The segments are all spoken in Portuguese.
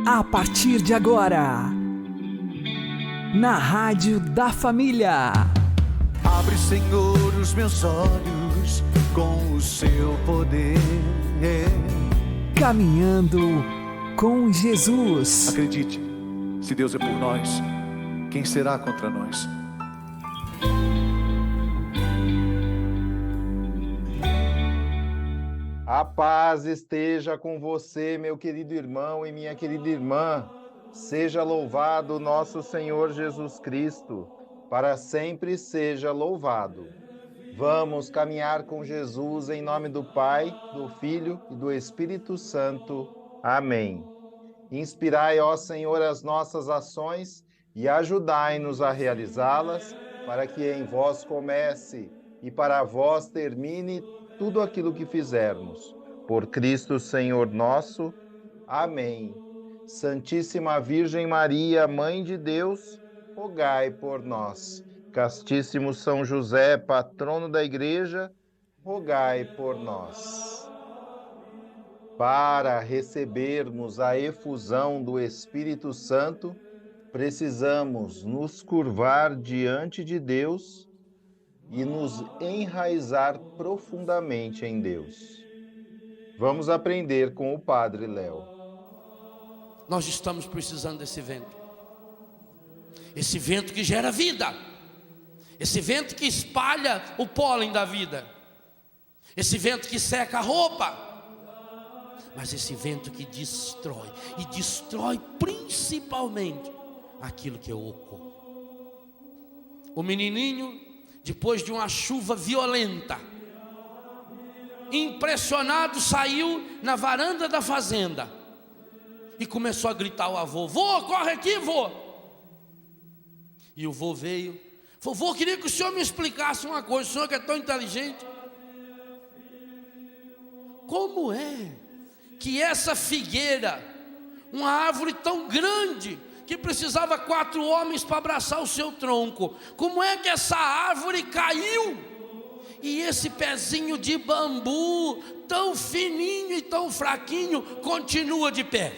A partir de agora, na Rádio da Família. Abre, Senhor, os meus olhos com o seu poder. Caminhando com Jesus. Acredite, se Deus é por nós, quem será contra nós? A paz esteja com você, meu querido irmão e minha querida irmã. Seja louvado nosso Senhor Jesus Cristo, para sempre seja louvado. Vamos caminhar com Jesus em nome do Pai, do Filho e do Espírito Santo. Amém. Inspirai, ó Senhor, as nossas ações e ajudai-nos a realizá-las, para que em vós comece e para vós termine tudo aquilo que fizermos. Por Cristo Senhor nosso. Amém. Santíssima Virgem Maria, Mãe de Deus, rogai por nós. Castíssimo São José, patrono da Igreja, rogai por nós. Para recebermos a efusão do Espírito Santo, precisamos nos curvar diante de Deus e nos enraizar profundamente em Deus. Vamos aprender com o Padre Léo. Nós estamos precisando desse vento. Esse vento que gera vida. Esse vento que espalha o pólen da vida. Esse vento que seca a roupa. Mas esse vento que destrói. E destrói principalmente aquilo que é oco. O menininho, depois de uma chuva violenta, impressionado, saiu na varanda da fazenda e começou a gritar ao avô: vô, corre aqui, vô. E o vô veio: vovô, queria que o senhor me explicasse uma coisa, o senhor que é tão inteligente. Como é que essa figueira, uma árvore tão grande, que precisava 4 homens para abraçar o seu tronco, como é que essa árvore caiu? E esse pezinho de bambu, tão fininho e tão fraquinho, continua de pé?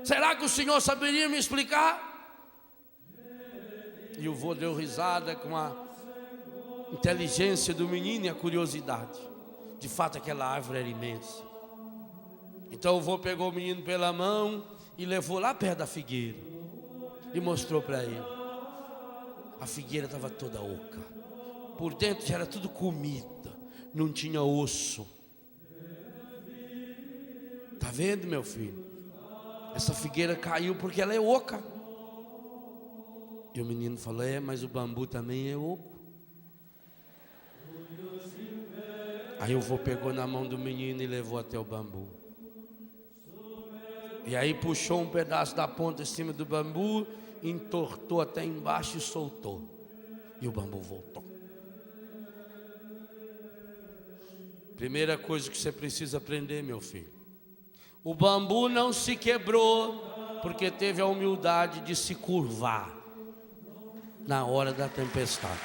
Será que o senhor saberia me explicar? E o vô deu risada com a inteligência do menino e a curiosidade. De fato, aquela árvore era imensa. Então o vô pegou o menino pela mão e levou lá perto da figueira e mostrou para ele. A figueira estava toda oca, por dentro já era tudo comida, não tinha osso. Está vendo, meu filho? Essa figueira caiu porque ela é oca. E o menino falou: é, mas o bambu também é oco. Aí o vô pegou na mão do menino e levou até o bambu. E aí puxou um pedaço da ponta em cima do bambu, entortou até embaixo e soltou. E o bambu voltou. Primeira coisa que você precisa aprender, meu filho: o bambu não se quebrou porque teve a humildade de se curvar na hora da tempestade.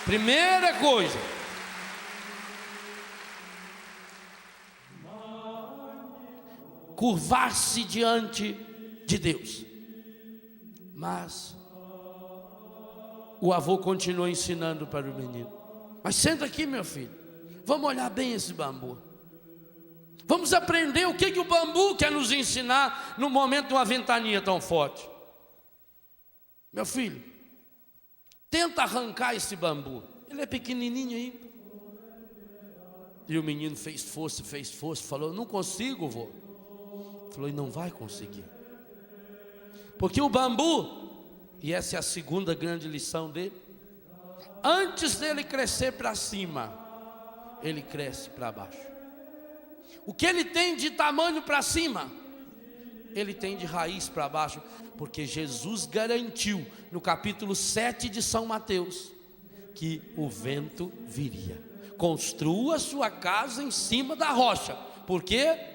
Primeira coisa. Curvar-se diante de Deus. Mas o avô continuou ensinando para o menino: mas senta aqui, meu filho, vamos olhar bem esse bambu. Vamos aprender o que o bambu quer nos ensinar no momento de uma ventania tão forte. Meu filho, tenta arrancar esse bambu. Ele é pequenininho ainda. E o menino fez força, falou: não consigo, vô. Falou: e não vai conseguir, porque o bambu, e essa é a segunda grande lição dele, antes dele crescer para cima, ele cresce para baixo. O que ele tem de tamanho para cima, ele tem de raiz para baixo, porque Jesus garantiu no capítulo 7 de São Mateus que o vento viria. Construa sua casa em cima da rocha, porque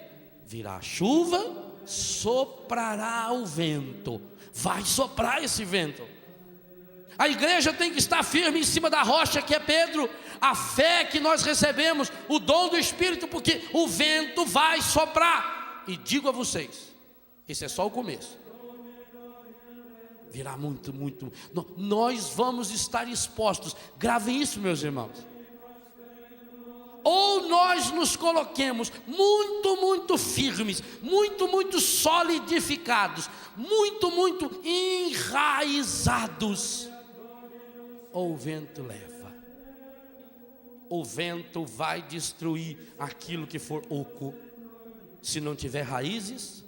virá a chuva, soprará o vento. Vai soprar esse vento. A igreja tem que estar firme em cima da rocha que é Pedro. A fé que nós recebemos, o dom do Espírito, porque o vento vai soprar. e digo a vocês, esse é só o começo. Virá muito. Nós vamos estar expostos. Gravem isso, meus irmãos. Ou nós nos coloquemos muito firmes, muito solidificados, muito enraizados, ou o vento leva. O vento vai destruir aquilo que for oco, se não tiver raízes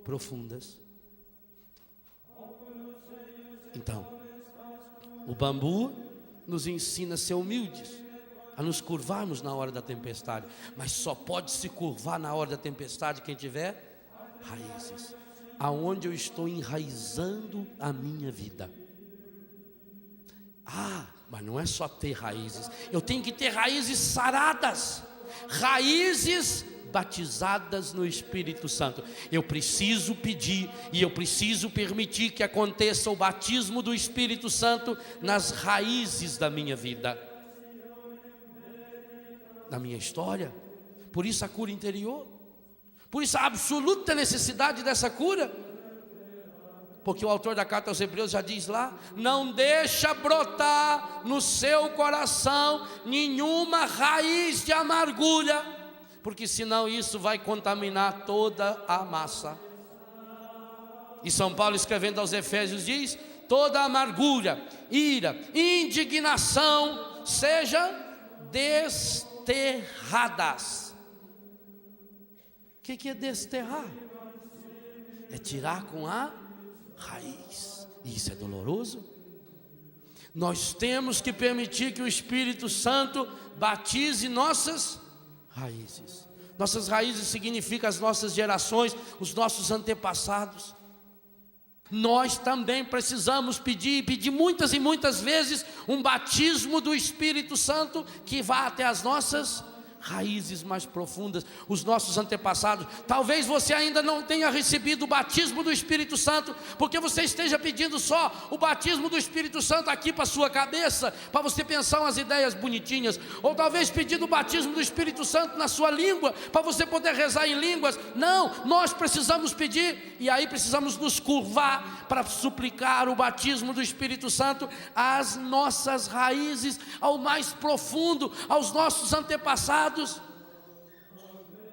profundas. Então, o bambu nos ensina a ser humildes, a nos curvarmos na hora da tempestade. Mas só pode se curvar na hora da tempestade quem tiver raízes. Aonde eu estou enraizando a minha vida. Mas não é só ter raízes. Eu tenho que ter raízes saradas. Raízes batizadas no Espírito Santo. Eu preciso pedir e eu preciso permitir que aconteça o batismo do Espírito Santo nas raízes da minha vida, da minha história. Por isso a cura interior, por isso a absoluta necessidade dessa cura, porque o autor da carta aos Hebreus já diz lá: não deixa brotar no seu coração nenhuma raiz de amargura, porque senão isso vai contaminar toda a massa. E São Paulo, escrevendo aos Efésios, diz: toda amargura, ira, indignação seja desterradas. O que é desterrar? É tirar com a raiz. E isso é doloroso. Nós temos que permitir que o Espírito Santo batize nossas raízes. Nossas raízes significam as nossas gerações, os nossos antepassados. Nós também precisamos pedir muitas e muitas vezes um batismo do Espírito Santo que vá até as nossas raízes mais profundas, os nossos antepassados. Talvez você ainda não tenha recebido o batismo do Espírito Santo, porque você esteja pedindo só o batismo do Espírito Santo aqui para a sua cabeça, para você pensar umas ideias bonitinhas, ou talvez pedindo o batismo do Espírito Santo na sua língua, para você poder rezar em línguas. Não, nós precisamos pedir, e aí precisamos nos curvar para suplicar o batismo do Espírito Santo às nossas raízes, ao mais profundo, aos nossos antepassados.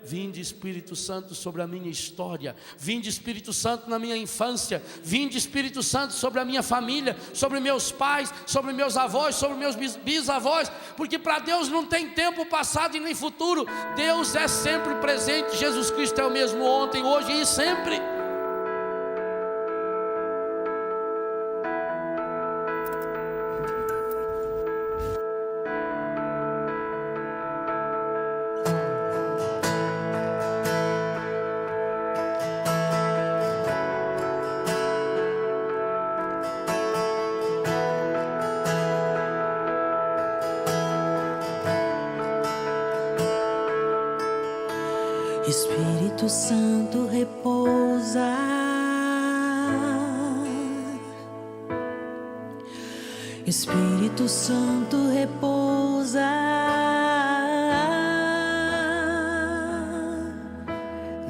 Vinde Espírito Santo sobre a minha história, vinde Espírito Santo na minha infância, vinde Espírito Santo sobre a minha família, sobre meus pais, sobre meus avós, sobre meus bisavós, porque para Deus não tem tempo passado e nem futuro. Deus é sempre presente. Jesus Cristo é o mesmo ontem, hoje e sempre. Espírito Santo repousa, Espírito Santo repousa,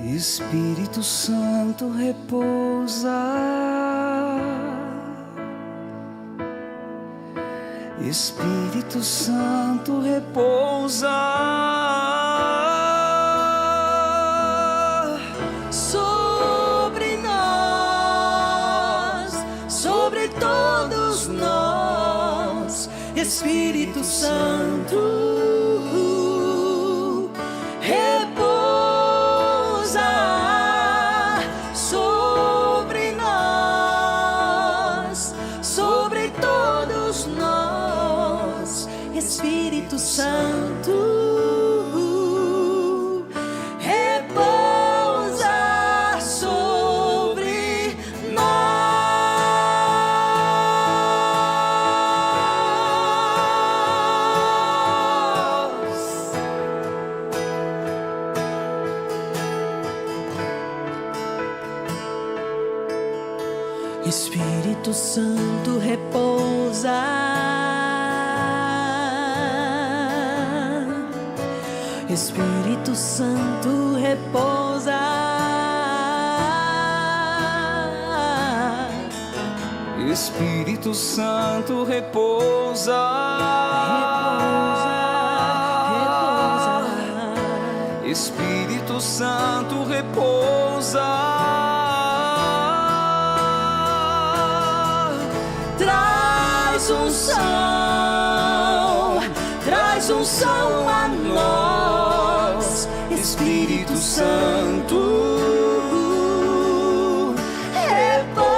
Espírito Santo repousa, Espírito Santo repousa. Espírito Santo repousa sobre nós, sobre todos nós. Espírito Santo repousa sobre nós. Espírito Santo repousa, Espírito Santo repousa. Espírito Santo repousa. Espírito Santo repousa. Traz unção a nós, Espírito Santo. Repousa,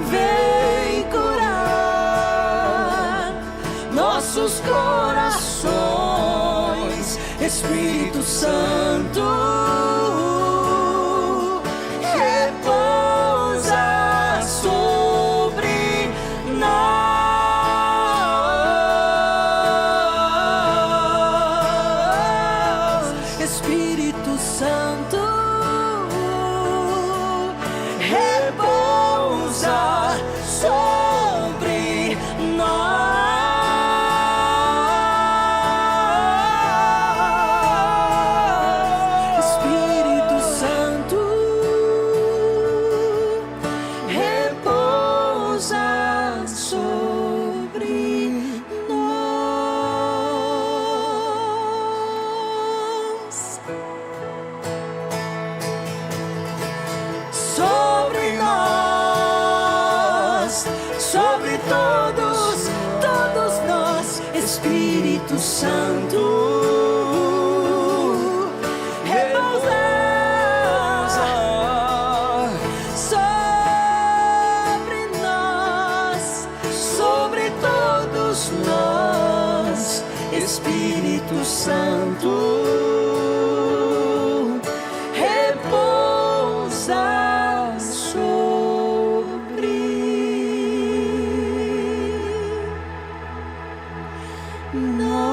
vem curar nossos corações, Espírito Santo. Repousa sobre nós, Espírito Santo. Repousa sobre nós, Espírito Santo. Repousa sobre nós, sobre nós, sobre todos nós, Espírito Santo. Repousa sobre nós, sobre todos nós, Espírito Santo. Repousa sobre nós.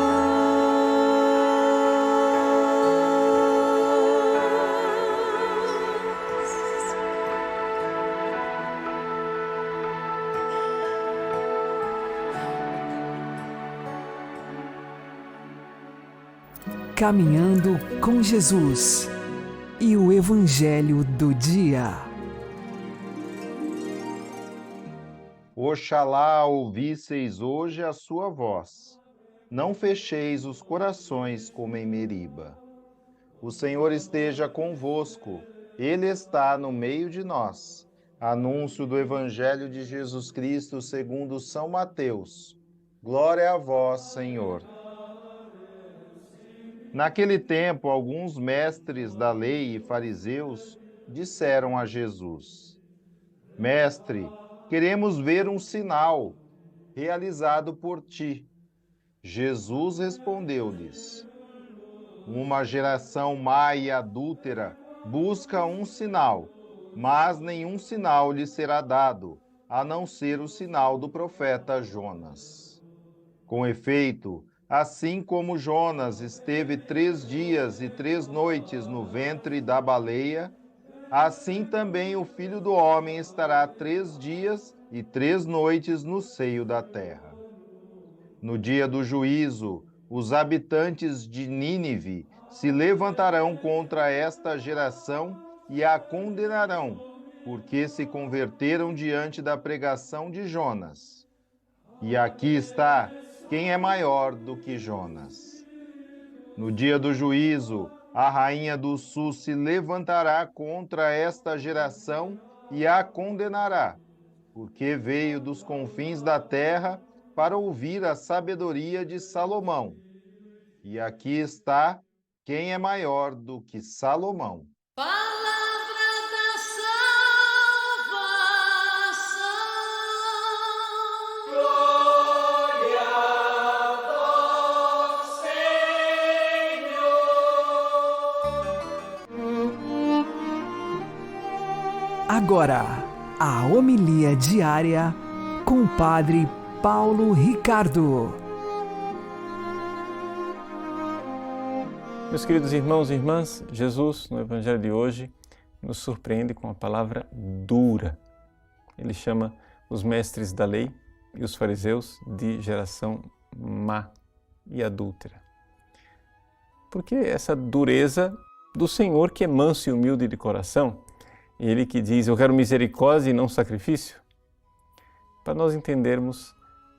Caminhando com Jesus e o Evangelho do Dia. Oxalá ouvisseis hoje a sua voz. Não fecheis os corações como em Meriba. O Senhor esteja convosco. Ele está no meio de nós. Anúncio do Evangelho de Jesus Cristo segundo São Mateus. Glória a vós, Senhor. Naquele tempo, alguns mestres da lei e fariseus disseram a Jesus: Mestre, queremos ver um sinal realizado por ti. Jesus respondeu-lhes: Uma geração má e adúltera busca um sinal, mas nenhum sinal lhe será dado, a não ser o sinal do profeta Jonas. Com efeito, assim como Jonas esteve 3 dias e 3 noites no ventre da baleia, assim também o Filho do Homem estará 3 dias e 3 noites no seio da terra. No dia do juízo, os habitantes de Nínive se levantarão contra esta geração e a condenarão, porque se converteram diante da pregação de Jonas. E aqui está quem é maior do que Jonas. No dia do juízo, a rainha do sul se levantará contra esta geração e a condenará, porque veio dos confins da terra para ouvir a sabedoria de Salomão. E aqui está quem é maior do que Salomão. Palavra da salvação. Glória ao Senhor. Agora, a homilia diária com o Padre Paulo Ricardo. Meus queridos irmãos e irmãs, Jesus, no Evangelho de hoje, nos surpreende com a palavra dura. Ele chama os mestres da lei e os fariseus de geração má e adúltera. Porque essa dureza do Senhor, que é manso e humilde de coração, Ele que diz, eu quero misericórdia e não sacrifício. Para nós entendermos,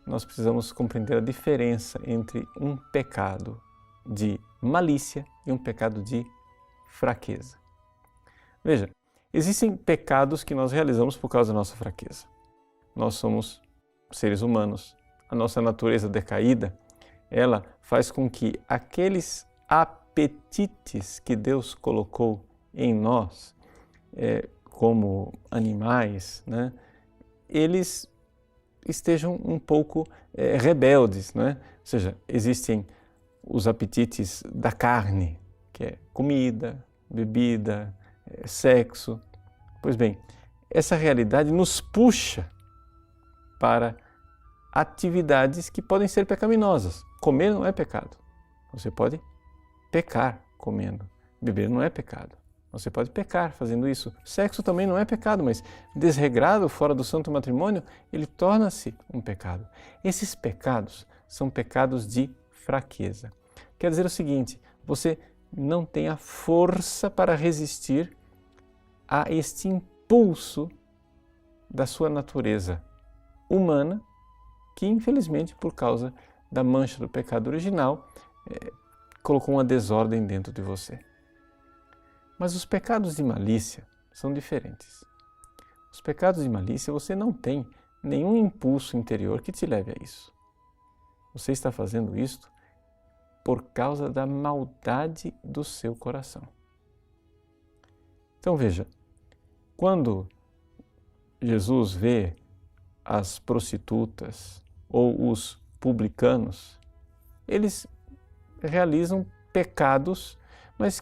nós precisamos compreender a diferença entre um pecado de malícia e um pecado de fraqueza. Veja, existem pecados que nós realizamos por causa da nossa fraqueza. Nós somos seres humanos, a nossa natureza decaída, ela faz com que aqueles apetites que Deus colocou em nós, como animais, né, eles estejam um pouco rebeldes, né? Ou seja, existem os apetites da carne, que é comida, bebida, sexo. Pois bem, essa realidade nos puxa para atividades que podem ser pecaminosas. Comer não é pecado. Você pode pecar comendo. Beber não é pecado. Você pode pecar fazendo isso. Sexo também não é pecado, mas desregrado, fora do santo matrimônio, ele torna-se um pecado. Esses pecados são pecados de fraqueza. Quer dizer o seguinte, você não tem a força para resistir a este impulso da sua natureza humana, que infelizmente, por causa da mancha do pecado original, colocou uma desordem dentro de você. Mas os pecados de malícia são diferentes. Os pecados de malícia você não tem nenhum impulso interior que te leve a isso. Você está fazendo isto por causa da maldade do seu coração. Então veja, quando Jesus vê as prostitutas ou os publicanos, eles realizam pecados, mas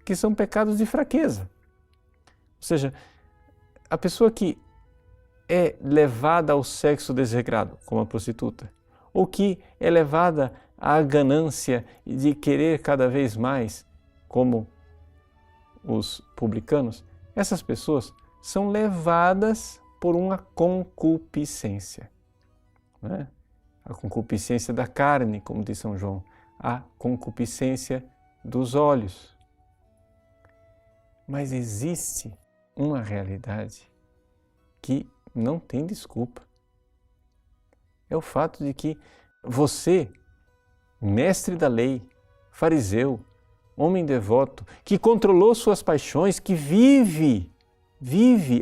que são pecados de fraqueza. Ou seja, a pessoa que é levada ao sexo desregrado, como a prostituta, ou que é levada à ganância de querer cada vez mais, como os publicanos, essas pessoas são levadas por uma concupiscência. Não é? A concupiscência da carne, como diz São João, a concupiscência dos olhos. Mas existe uma realidade que não tem desculpa. É o fato de que você, mestre da lei, fariseu, homem devoto, que controlou suas paixões, que vive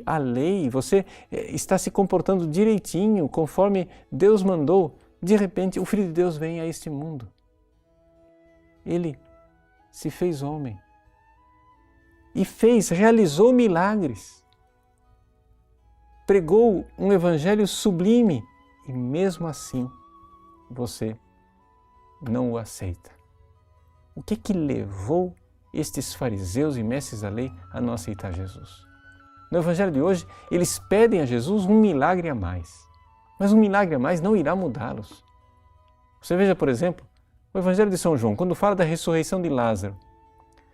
a lei, você está se comportando direitinho, conforme Deus mandou, de repente o Filho de Deus vem a este mundo. Ele se fez homem e realizou milagres, pregou um evangelho sublime e mesmo assim você não o aceita. O que levou estes fariseus e mestres da lei a não aceitar Jesus? No evangelho de hoje, eles pedem a Jesus um milagre a mais, mas um milagre a mais não irá mudá-los. Você veja, por exemplo, o evangelho de São João, quando fala da ressurreição de Lázaro.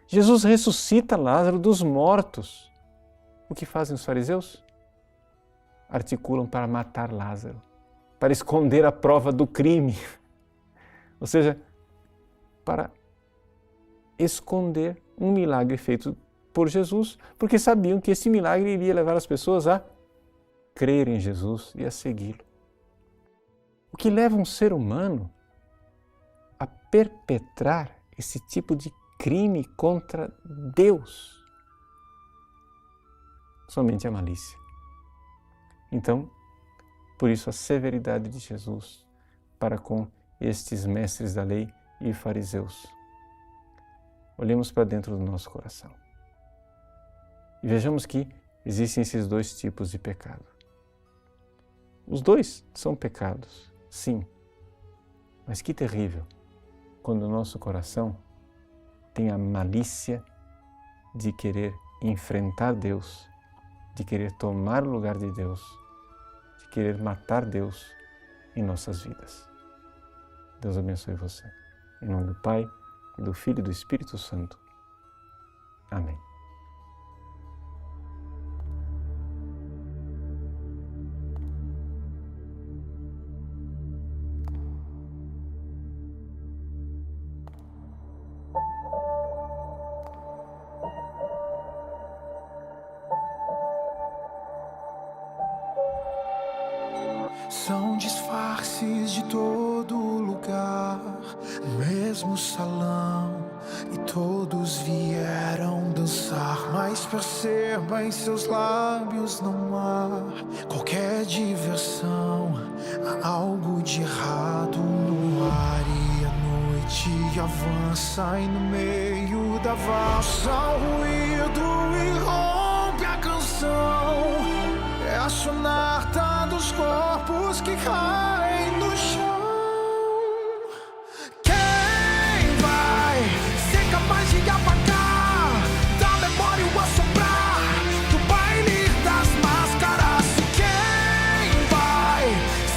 Jesus ressuscita Lázaro dos mortos. O que fazem os fariseus? Articulam para matar Lázaro, para esconder a prova do crime. Ou seja, para esconder um milagre feito por Jesus, porque sabiam que esse milagre iria levar as pessoas a crer em Jesus e a segui-lo. O que leva um ser humano a perpetrar esse tipo de crime contra Deus? Somente a malícia. Então, por isso a severidade de Jesus para com estes mestres da lei e fariseus. Olhemos para dentro do nosso coração e vejamos que existem esses dois tipos de pecado. Os dois são pecados, sim, mas que terrível quando o nosso coração tem a malícia de querer enfrentar Deus, de querer tomar o lugar de Deus, de querer matar Deus em nossas vidas. Deus abençoe você. Em nome do Pai, e do Filho e do Espírito Santo. Amém. São disfarces de todo lugar, no mesmo salão, e todos vieram dançar. Mas perceba, em seus lábios não há qualquer diversão. Há algo de errado no ar, e a noite avança, e no meio da valsa um ruído irrompe a canção. É a sonata dos corpos que caem no chão. Quem vai ser capaz de apagar da memória o assoprar do baile das máscaras? Quem vai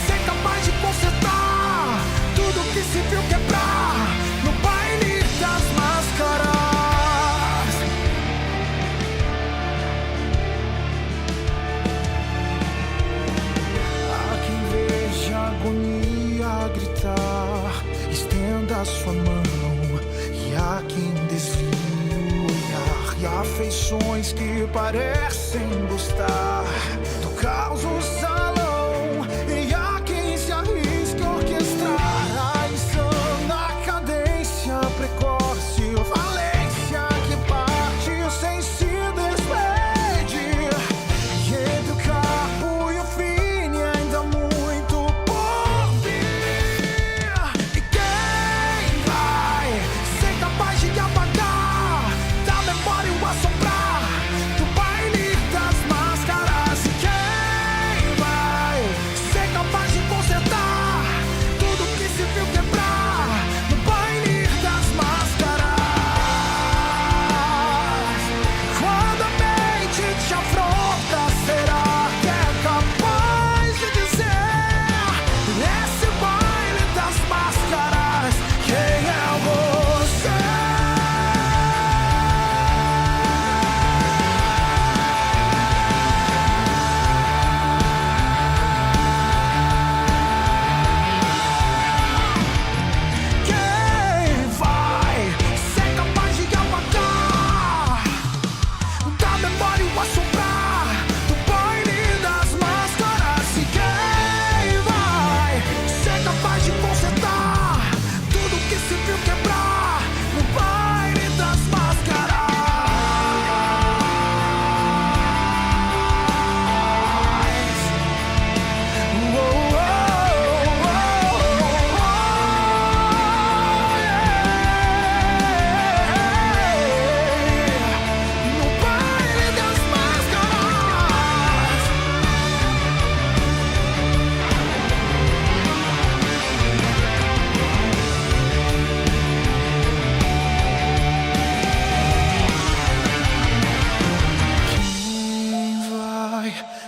ser capaz de consertar tudo que se viu quebrar no baile das máscaras? Agonia gritar, estenda sua mão, e há quem desvie o olhar, e há afeições que parecem gostar do caos no salão, e há quem se arrisque a orquestrar a insana cadência precoce, valência que parte sem se despedir, e entre o carro e o fim ainda muito. E quem vai ser capaz de apagar da memória o assoprar do baile das máscaras? E quem vai ser capaz de consertar tudo que se viu quebrar no baile das máscaras? Quando a mente te afronta, será que é capaz de dizer nesse baile das máscaras quem é você? Quem vai ser capaz de apagar da memória o assoprar do baile das máscaras? E quem vai ser capaz de consertar tudo que se viu quebrar no baile das máscaras? No baile das máscaras.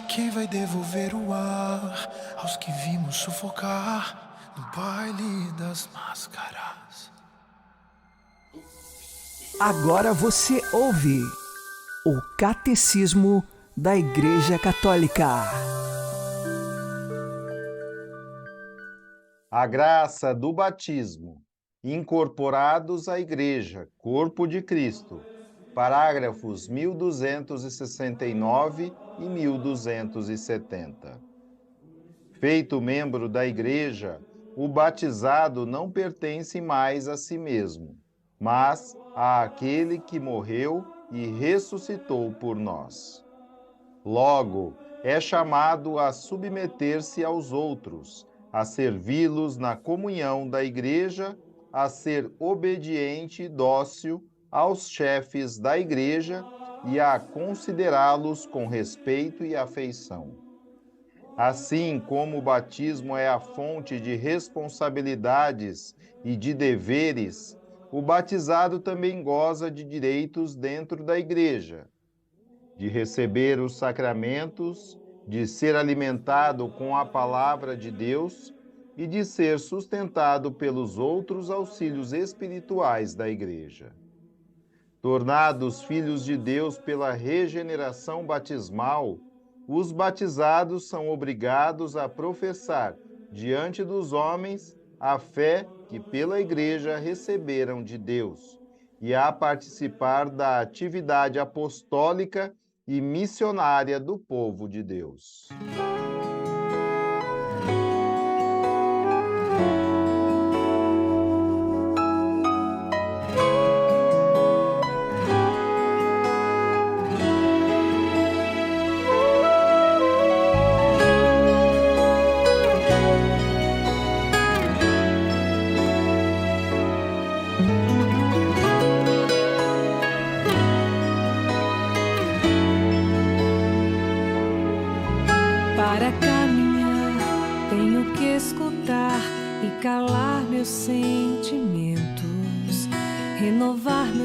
Quem vai devolver o ar aos que vimos sufocar no baile das máscaras? Agora você ouve o Catecismo da Igreja Católica. A graça do batismo, incorporados à Igreja, corpo de Cristo. Parágrafos 1269 e 1270. Feito membro da Igreja, o batizado não pertence mais a si mesmo, mas àquele que morreu e ressuscitou por nós. Logo, é chamado a submeter-se aos outros, a servi-los na comunhão da Igreja, a ser obediente e dócil aos chefes da Igreja e a considerá-los com respeito e afeição. Assim como o batismo é a fonte de responsabilidades e de deveres, o batizado também goza de direitos dentro da Igreja, de receber os sacramentos, de ser alimentado com a palavra de Deus e de ser sustentado pelos outros auxílios espirituais da Igreja. Tornados filhos de Deus pela regeneração batismal, os batizados são obrigados a professar, diante dos homens, a fé que pela Igreja receberam de Deus e a participar da atividade apostólica e missionária do povo de Deus.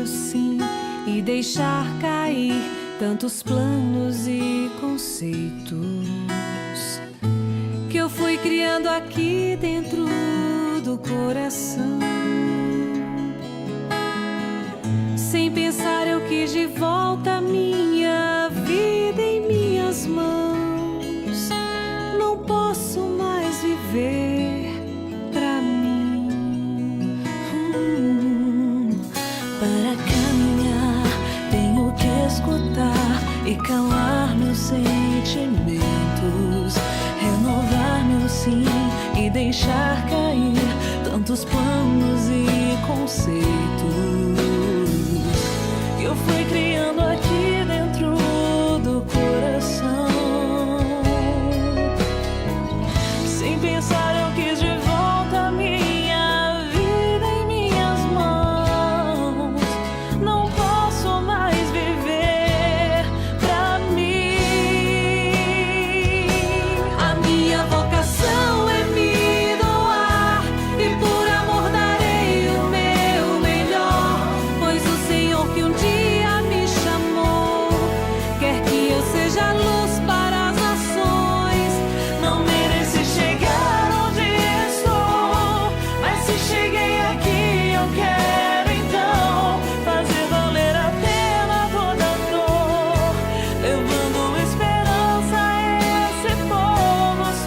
meu sim e deixar cair tantos planos e conceitos que eu fui criando aqui dentro do coração. Sem pensar eu quis de volta a minha vida em minhas mãos. Não posso mais viver pra mim. Para caminhar tenho que escutar e calar meus sentimentos, renovar meu sim e deixar cair tantos planos e conceitos que eu fui criando aqui dentro do coração. Sem pensar eu quis de volta a minha vida em minhas mãos. Não posso mais viver pra mim. A minha vocação é me doar e por amor darei o meu melhor, pois o Senhor que um dia me chamou quer que eu seja luz para as nações. Não mereci chegar onde estou, mas se cheguei aqui eu quero então fazer valer a pena toda dor, levando esperança a esse povo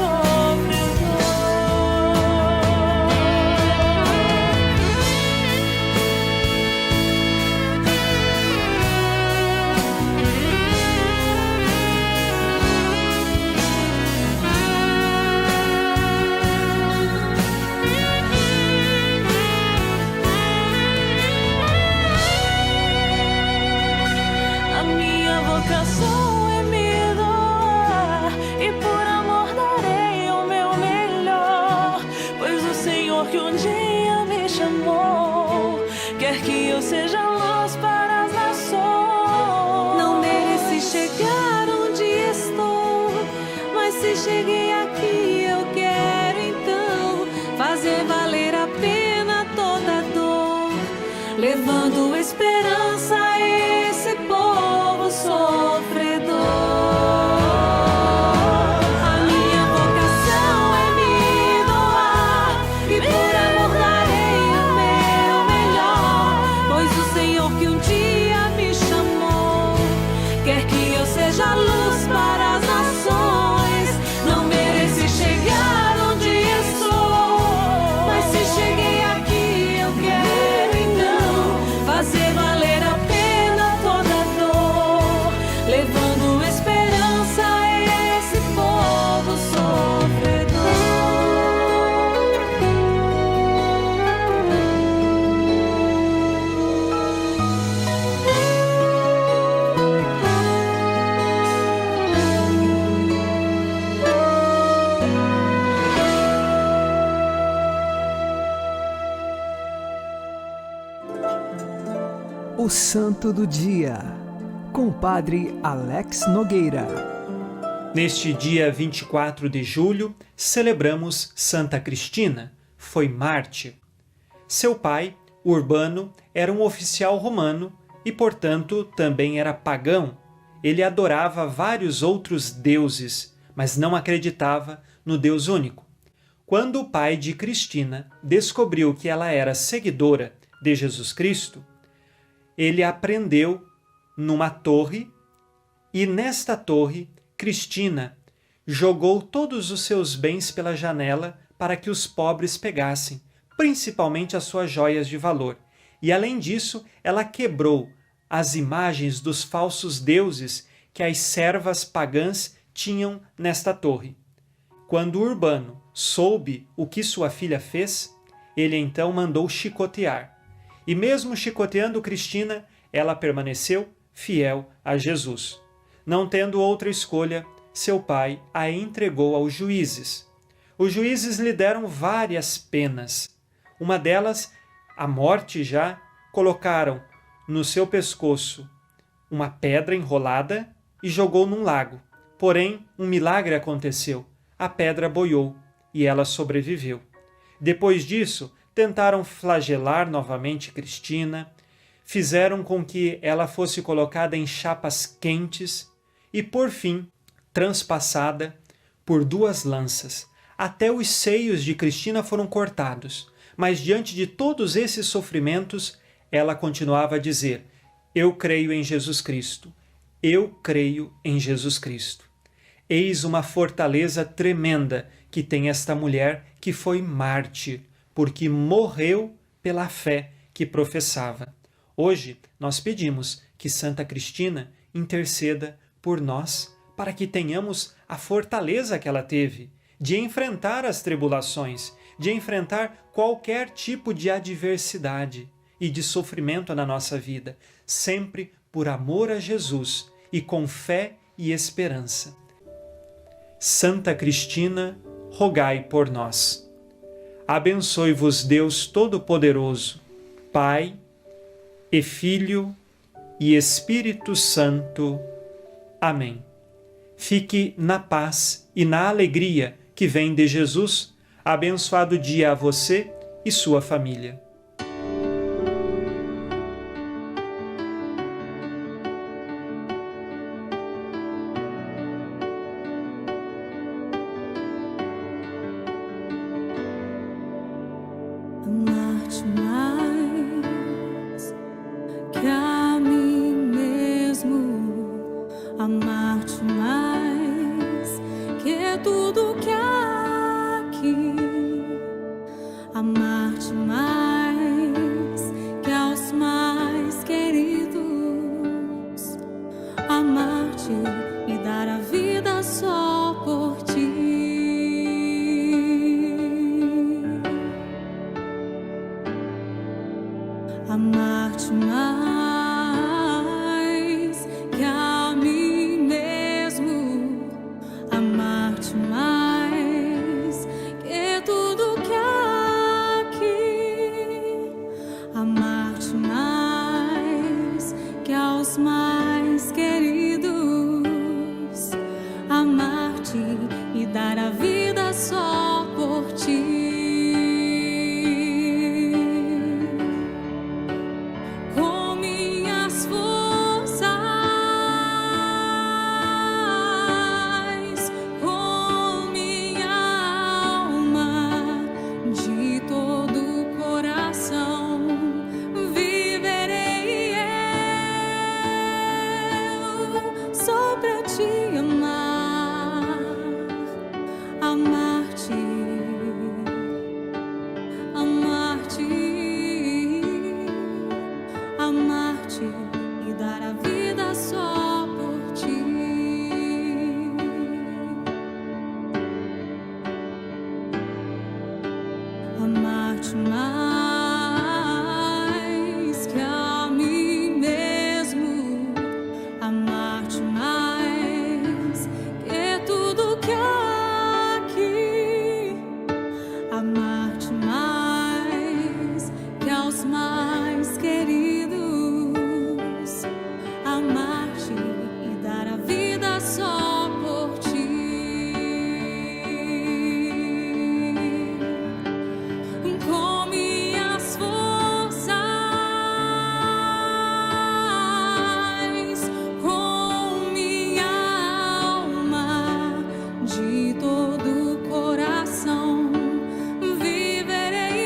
sofredor. A minha vocação é me doar e por amor darei o meu melhor, pois o Senhor que um dia me chamou quer que eu seja luz para as nações. Não mereci chegar onde estou, mas se cheguei aqui eu quero então fazer valer a pena toda dor, levando esperança a esse povo sofredor. A minha vocação é me doar e por amor darei o meu melhor, pois o Senhor que um dia me chamou quer que eu seja luz para as nações. Não mereci chegar onde estou, mas se cheguei aqui eu quero então fazer valer a pena toda dor, levando esperança a esse povo sofredor. O Santo do Dia, com o Padre Alex Nogueira. Neste dia 24 de julho, celebramos Santa Cristina, foi mártir. Seu pai, Urbano, era um oficial romano e, portanto, também era pagão. Ele adorava vários outros deuses, mas não acreditava no Deus único. Quando o pai de Cristina descobriu que ela era seguidora de Jesus Cristo, ele a prendeu numa torre e nesta torre Cristina jogou todos os seus bens pela janela para que os pobres pegassem, principalmente as suas joias de valor. E além disso, ela quebrou as imagens dos falsos deuses que as servas pagãs tinham nesta torre. Quando Urbano soube o que sua filha fez, ele então mandou chicotear. E mesmo chicoteando Cristina, ela permaneceu fiel a Jesus. Não tendo outra escolha, seu pai a entregou aos juízes. Os juízes lhe deram várias penas. Uma delas, a morte já, colocaram no seu pescoço uma pedra enrolada e jogou num lago. Porém, um milagre aconteceu. A pedra boiou e ela sobreviveu. Depois disso, tentaram flagelar novamente Cristina, fizeram com que ela fosse colocada em chapas quentes e, por fim, transpassada por 2 lanças. Até os seios de Cristina foram cortados, mas diante de todos esses sofrimentos, ela continuava a dizer: eu creio em Jesus Cristo, eu creio em Jesus Cristo. Eis uma fortaleza tremenda que tem esta mulher que foi mártir, porque morreu pela fé que professava. Hoje nós pedimos que Santa Cristina interceda por nós, para que tenhamos a fortaleza que ela teve de enfrentar as tribulações, de enfrentar qualquer tipo de adversidade e de sofrimento na nossa vida, sempre por amor a Jesus e com fé e esperança. Santa Cristina, rogai por nós. Abençoe-vos Deus Todo-Poderoso, Pai e Filho e Espírito Santo. Amém. Fique na paz e na alegria que vem de Jesus. Abençoado dia a você e sua família. Amar-te mais que a mim mesmo, amar-te mais que tudo que há aqui, amar-te mais que aos mais queridos, amar-te e dar a vida só por ti. Amar-te mais que a mim mesmo, amar-te mais que tudo que há aqui, amar-te mais que aos mais queridos, amar-te e dar a vida só por ti. Amar-te e dar a vida só por ti. Amar-te mais que a mim mesmo, amar-te mais que tudo que há aqui, amar-te mais que aos mais queridos, amar-te e dar a vida só por ti. Com minhas forças, com minha alma, de todo o coração, viverei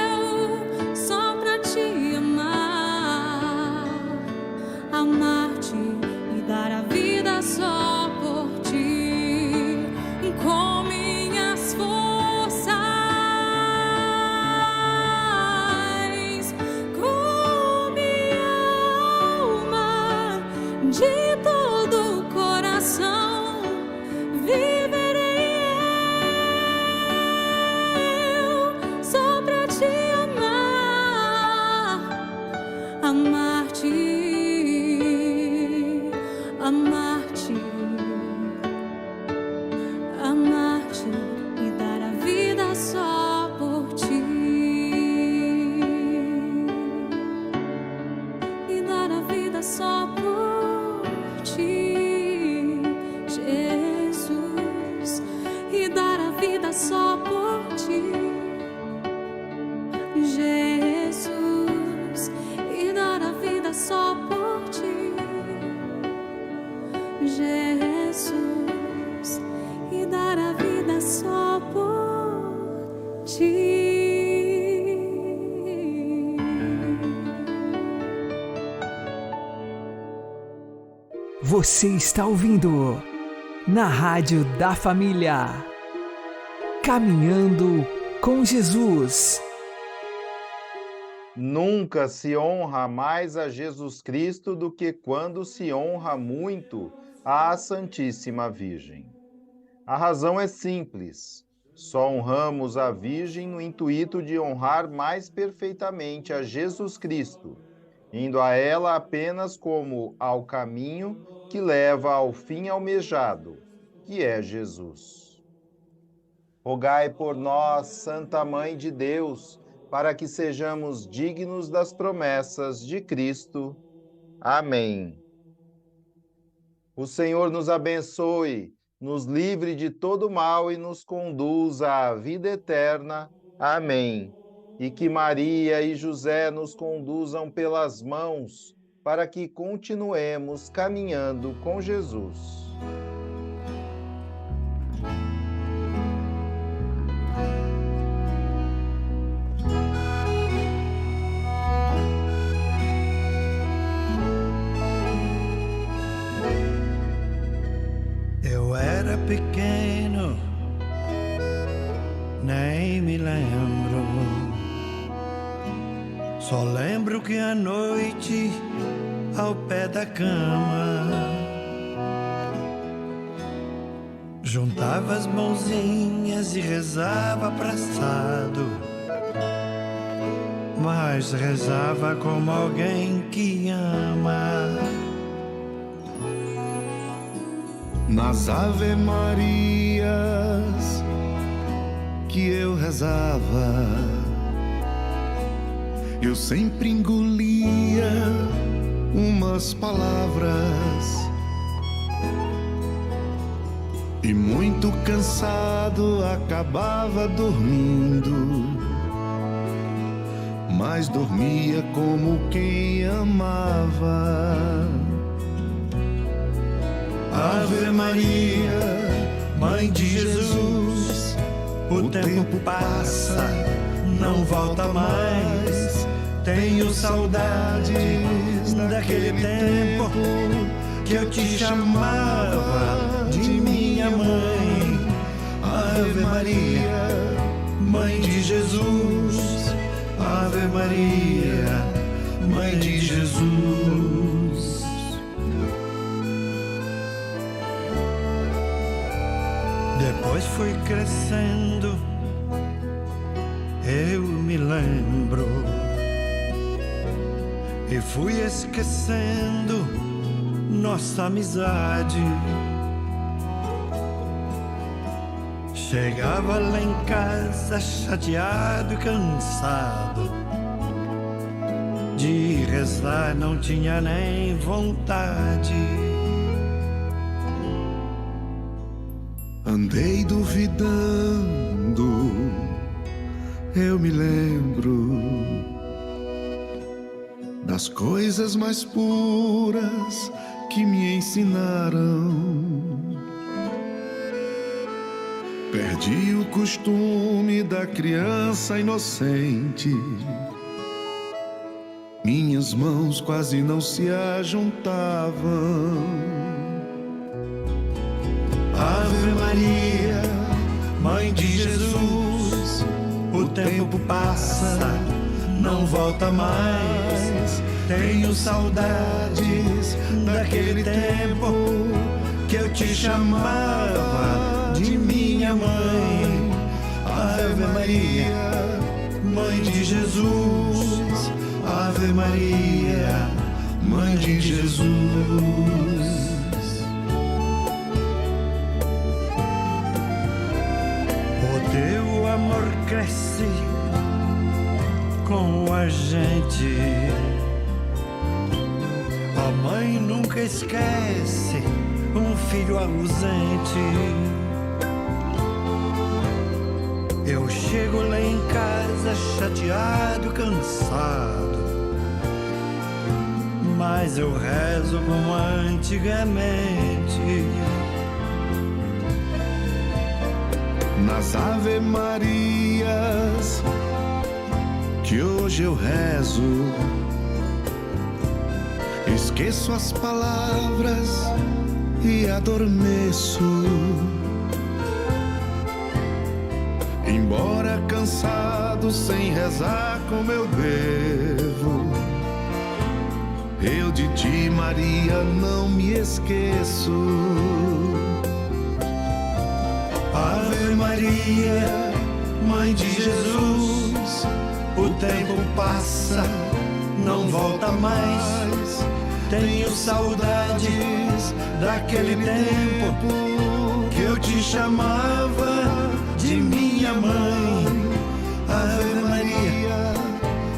eu só pra te amar, amar-te e dar a vida só por ti. Com minhas forças, com minha alma, de todo o coração, viverei eu só pra te amar, amar-te, amar-te, amar-te e dar a vida só por ti, e dar a vida só por ti, Jesus, e dar a vida só por ti, Jesus. Você está ouvindo na Rádio da Família. Caminhando com Jesus. Nunca se honra mais a Jesus Cristo do que quando se honra muito a Santíssima Virgem. A razão é simples. Só honramos a Virgem no intuito de honrar mais perfeitamente a Jesus Cristo, indo a ela apenas como ao caminho que leva ao fim almejado, que é Jesus. Rogai por nós, Santa Mãe de Deus, para que sejamos dignos das promessas de Cristo. Amém. O Senhor nos abençoe, nos livre de todo mal e nos conduza à vida eterna. Amém. E que Maria e José nos conduzam pelas mãos, para que continuemos caminhando com Jesus. Eu era pequeno, nem me lembro. Só lembro que à noite, ao pé da cama, juntava as mãozinhas e rezava abraçado, mas rezava como alguém que ama. Nas Ave Marias que eu rezava, eu sempre engolia umas palavras e muito cansado acabava dormindo, mas dormia como quem amava. Ave Maria, Mãe de Jesus, o tempo passa, não volta mais. Tenho saudades daquele tempo que eu te chamava de minha mãe. Ave Maria, Mãe de Jesus, Ave Maria, Mãe de Jesus. Depois fui crescendo, eu me lembro, e fui esquecendo nossa amizade. Chegava lá em casa chateado e cansado, de rezar não tinha nem vontade. Andei duvidando, eu me lembro das coisas mais puras que me ensinaram. Perdi o costume da criança inocente, minhas mãos quase não se ajuntavam. Ave Maria, Mãe de Jesus, o tempo passa, não volta mais. Tenho saudades daquele tempo que eu te chamava de minha mãe. Ave Maria, Mãe de Jesus, Ave Maria, Mãe de Jesus. Teu amor cresce com a gente. A mãe nunca esquece um filho ausente. Eu chego lá em casa chateado, cansado, mas eu rezo como antigamente. Nas Ave Marias que hoje eu rezo, Esqueço as palavras e adormeço. Embora cansado, sem rezar como eu devo, eu de ti, Maria, não me esqueço. Ave Maria, Mãe de Jesus, o tempo passa, não volta mais. Tenho saudades daquele tempo que eu te chamava de minha mãe. Ave Maria,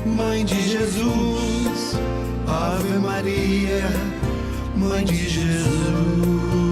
Mãe de Jesus, Ave Maria, Mãe de Jesus.